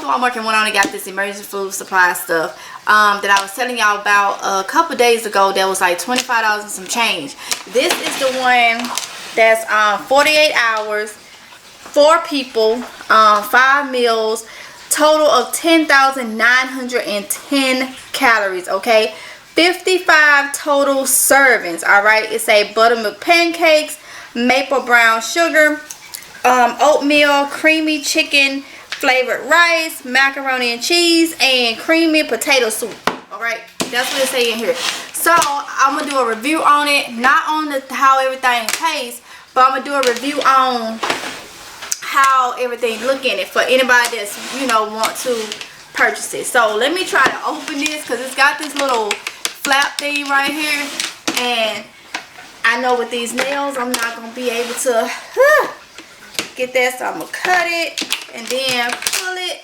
Walmart and went on and got this emergency food supply stuff that I was telling y'all about a couple days ago. That was like $25 and some change. This is the one that's 48 hours, 4 people, 5 meals, total of 10,910 calories. Okay, 55 total servings. All right, it's a buttermilk pancakes, maple brown sugar, oatmeal, creamy chicken flavored rice, macaroni and cheese, and creamy potato soup. All right, that's what it's saying here. So I'm gonna do a review on it, not on how everything tastes, but I'm gonna do a review on how everything look in it for anybody that's, you know, want to purchase it. So let me try to open this because it's got this little flap thing right here, and I know with these nails I'm not gonna be able to get that, so I'm gonna cut it and then pull it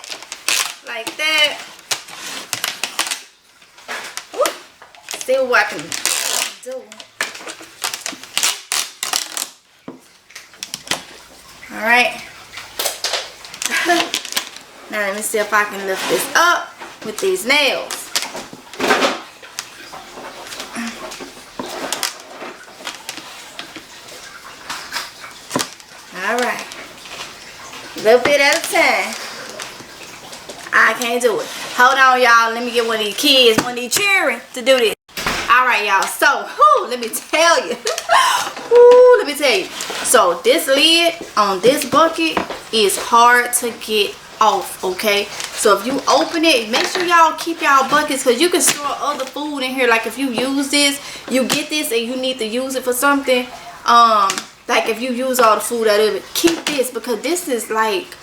like that. Ooh, see what I can do. All right. Now let me see if I can lift this up with these nails. All right. A little bit at a time. I can't do it. Hold on, y'all. Let me get one of these kids, one of these children to do this. Alright, y'all. So, let me tell you. Let me tell you. So, this lid on this bucket is hard to get off, okay? So, if you open it, make sure y'all keep y'all buckets, because you can store other food in here. Like, if you use this, you get this and you need to use it for something. Like if you use all the food out of it, keep this, because this is like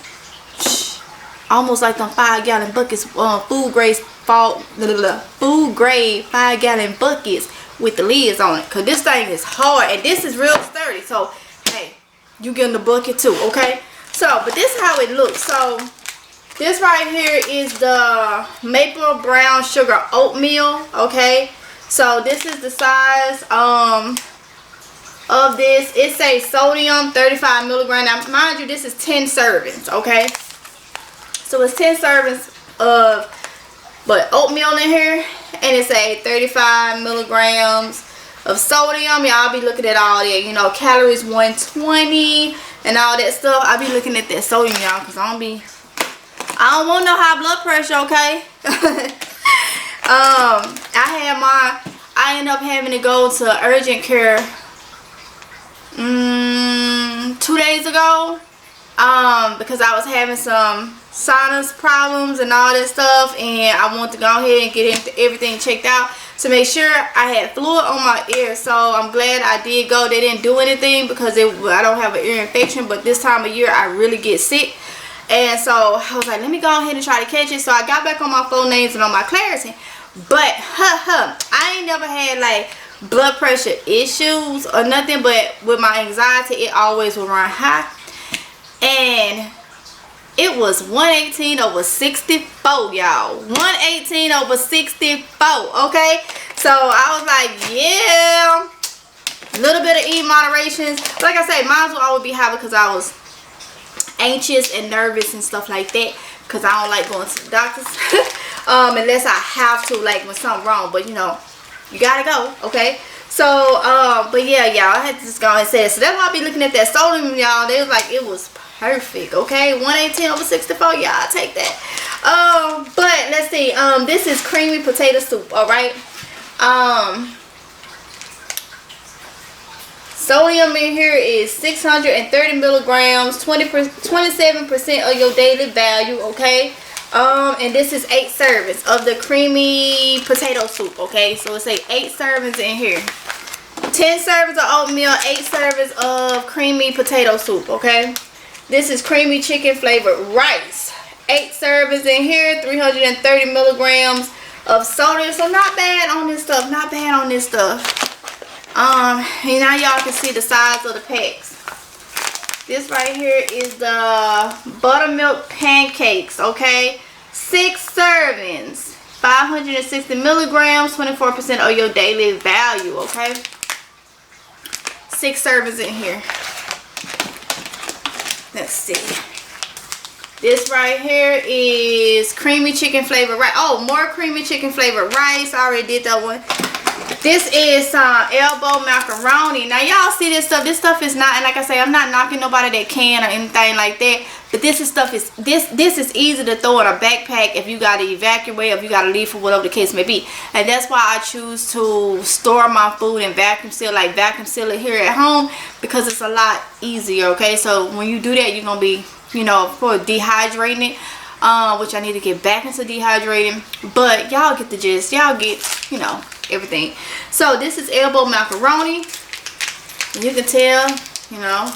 almost like them 5-gallon buckets, food grade 5-gallon buckets with the lids on it. Cause this thing is hard and this is real sturdy. So hey, you getting the bucket too, okay? So, but this is how it looks. So this right here is the maple brown sugar oatmeal, okay? So this is the size of this. It says sodium 35 milligrams. Now mind you, this is 10 servings, okay? So it's 10 servings of oatmeal in here, and it's a 35 milligrams of sodium. Y'all be looking at all that, you know, calories 120 and all that stuff. I be looking at that sodium, y'all, because I don't want no high blood pressure, okay? I end up having to go to urgent care 2 days ago because I was having some sinus problems and all that stuff, and I want to go ahead and get everything checked out to make sure I had fluid on my ear. So I'm glad I did go. They didn't do anything because I don't have an ear infection, but this time of year I really get sick, and so I was like, let me go ahead and try to catch it. So I got back on my Flonase and on my Claritin, but I ain't never had like blood pressure issues or nothing, but with my anxiety it always will run high, and it was 118/64, y'all. 118/64, okay? So I was like, yeah, a little bit of eating moderations. Like I said, mine will always be high because I was anxious and nervous and stuff like that, because I don't like going to the doctors unless I have to, like when something's wrong, but you know, you gotta go, okay? So but yeah, y'all, I had to just go and say it. So that's why I be looking at that sodium, y'all. They was like, it was perfect, okay? 118/64, y'all, I'll take that. But let's see, this is creamy potato soup, all right? Sodium in here is 630 milligrams, 27% of your daily value, okay? And this is 8 servings of the creamy potato soup, okay? So it's 8 servings in here. 10 servings of oatmeal, 8 servings of creamy potato soup, okay? This is creamy chicken flavored rice. 8 servings in here, 330 milligrams of sodium. So not bad on this stuff, not bad on this stuff. And now y'all can see the size of the packs. This right here is the buttermilk pancakes, okay? 6 servings, 560 milligrams, 24% of your daily value, okay? 6 servings in here. Let's see. This right here is creamy chicken flavored rice. Oh, more creamy chicken flavored rice. I already did that one. This is elbow macaroni. Now y'all see this stuff. This stuff is not, and like I say, I'm not knocking nobody that can or anything like that. But this is stuff is this is easy to throw in a backpack if you gotta evacuate, if you gotta leave for whatever the case may be. And that's why I choose to store my food and vacuum seal, like vacuum seal it here at home, because it's a lot easier. Okay, so when you do that, you're gonna be, you know, for dehydrating it. Which I need to get back into dehydrating, but y'all get the gist. Y'all get, you know, everything. So this is elbow macaroni. You can tell, you know,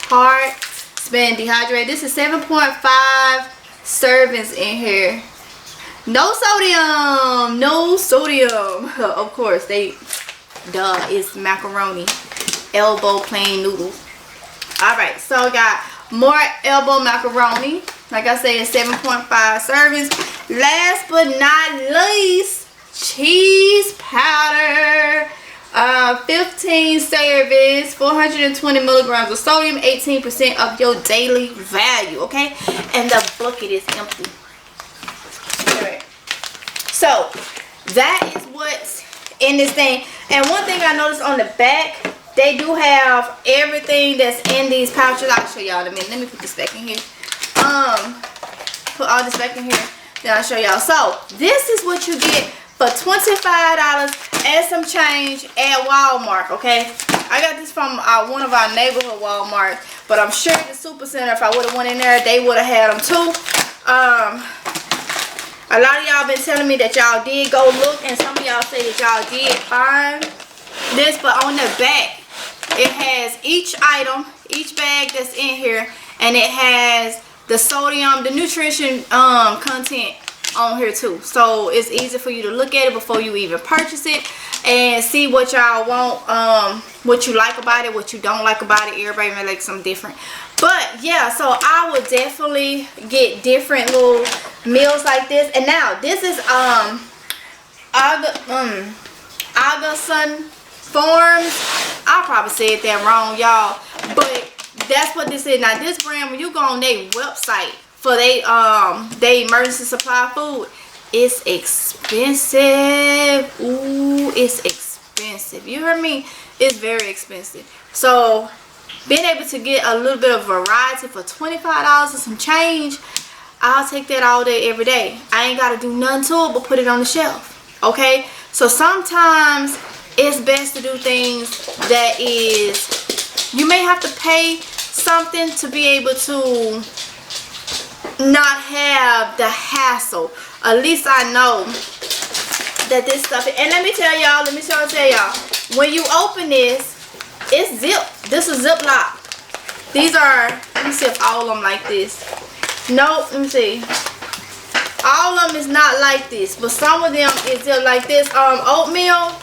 hard. It's been dehydrated. This is 7.5 servings in here. No sodium. No sodium. Of course, it's macaroni. Elbow plain noodles. Alright, so I got more elbow macaroni. Like I said, 7.5 servings. Last but not least, cheese powder. 15 servings, 420 milligrams of sodium, 18% of your daily value. Okay, and the bucket is empty. Alright, so that is what's in this thing. And one thing I noticed on the back, they do have everything that's in these pouches. I'll show y'all in a minute. Let me put this back in here. Put all this back in here, then I'll show y'all. So this is what you get for $25 and some change at Walmart. Okay, I got this from one of our neighborhood Walmart, but I'm sure the super center, if I would have went in there, they would have had them too. A lot of y'all been telling me that y'all did go look, and some of y'all say that y'all did find this, but on the back it has each item, each bag that's in here, and it has the sodium, the nutrition content on here too. So it's easy for you to look at it before you even purchase it and see what y'all want, what you like about it, what you don't like about it. Everybody may like something different. But yeah, so I would definitely get different little meals like this. And now this is Augustin Farms. I probably said that wrong, y'all, but that's what this is. Now this brand, when you go on their website for they emergency supply food, it's expensive. Ooh, it's expensive. You heard me? It's very expensive. So being able to get a little bit of variety for $25 and some change, I'll take that all day, every day. I ain't gotta do nothing to it but put it on the shelf. Okay, so sometimes it's best to do things that is, you may have to pay something to be able to not have the hassle. At least I know that this stuff, and let me tell y'all, when you open this, it's zipped. This is Ziploc. These are, let me see if all of them like this. Nope, let me see. All of them is not like this, but some of them is zipped like this. Oatmeal,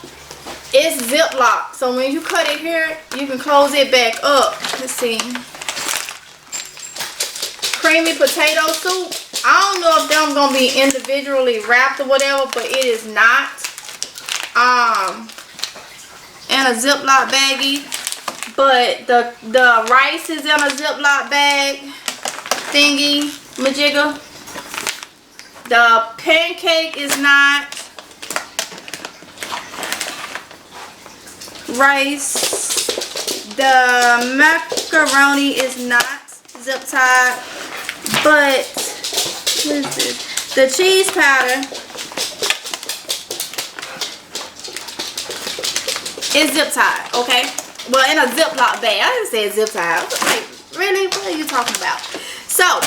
it's Ziploc. So when you cut it here, you can close it back up. Let's see. Creamy potato soup. I don't know if them gonna be individually wrapped or whatever, but it is not. And a Ziploc baggie. But the rice is in a Ziploc bag thingy majigga. The pancake is not. Rice. The macaroni is not zip tied. But what is this? The cheese powder is zip tied. Okay. Well, in a Ziploc bag. I didn't say zip tied. I was like, really? What are you talking about? So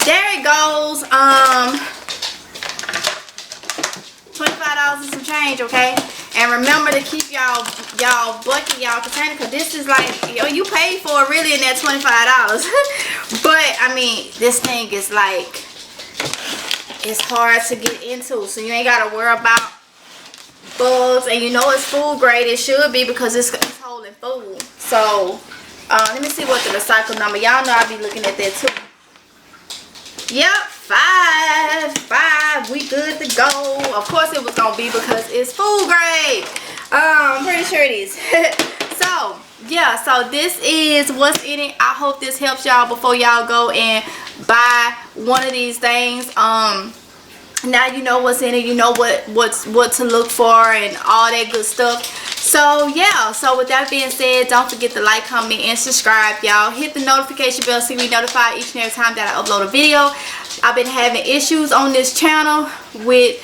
there it goes. $25 and some change, okay? And remember to keep y'all bucket, y'all container, because this is like, yo, you paid for it really in that $25. But I mean, this thing is like, it's hard to get into, so you ain't gotta worry about bugs. And you know it's food grade. It should be, because it's holding food. So let me see what the recycle number. Y'all know I be looking at that too. Yep, 5. We good to go. Of course it was gonna be, because it's food grade. I'm pretty sure it is. So yeah, so this is what's in it. I hope this helps y'all before y'all go and buy one of these things. Now you know what's in it, you know what to look for and all that good stuff. So yeah, so with that being said, don't forget to like, comment, and subscribe, y'all. Hit the notification bell so you be notified each and every time that I upload a video. I've been having issues on this channel with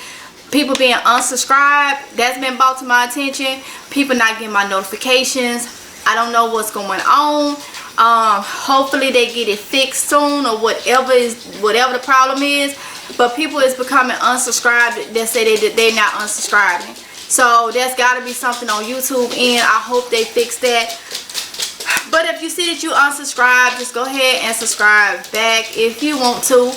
people being unsubscribed. That's been brought to my attention. People not getting my notifications. I don't know what's going on. Hopefully they get it fixed soon, or whatever the problem is. But people is becoming unsubscribed that say they're not unsubscribing. So there's got to be something on YouTube, and I hope they fix that. But if you see that you unsubscribe, just go ahead and subscribe back if you want to.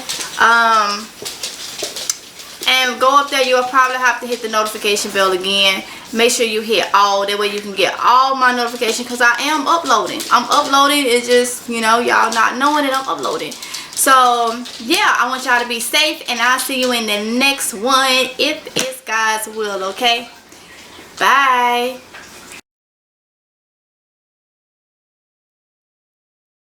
And go up there, you'll probably have to hit the notification bell again. Make sure you hit all, that way you can get all my notifications, because I am uploading. I'm uploading, it's just, you know, y'all not knowing that I'm uploading. So yeah, I want y'all to be safe, and I'll see you in the next one if it's God's will. Okay, bye.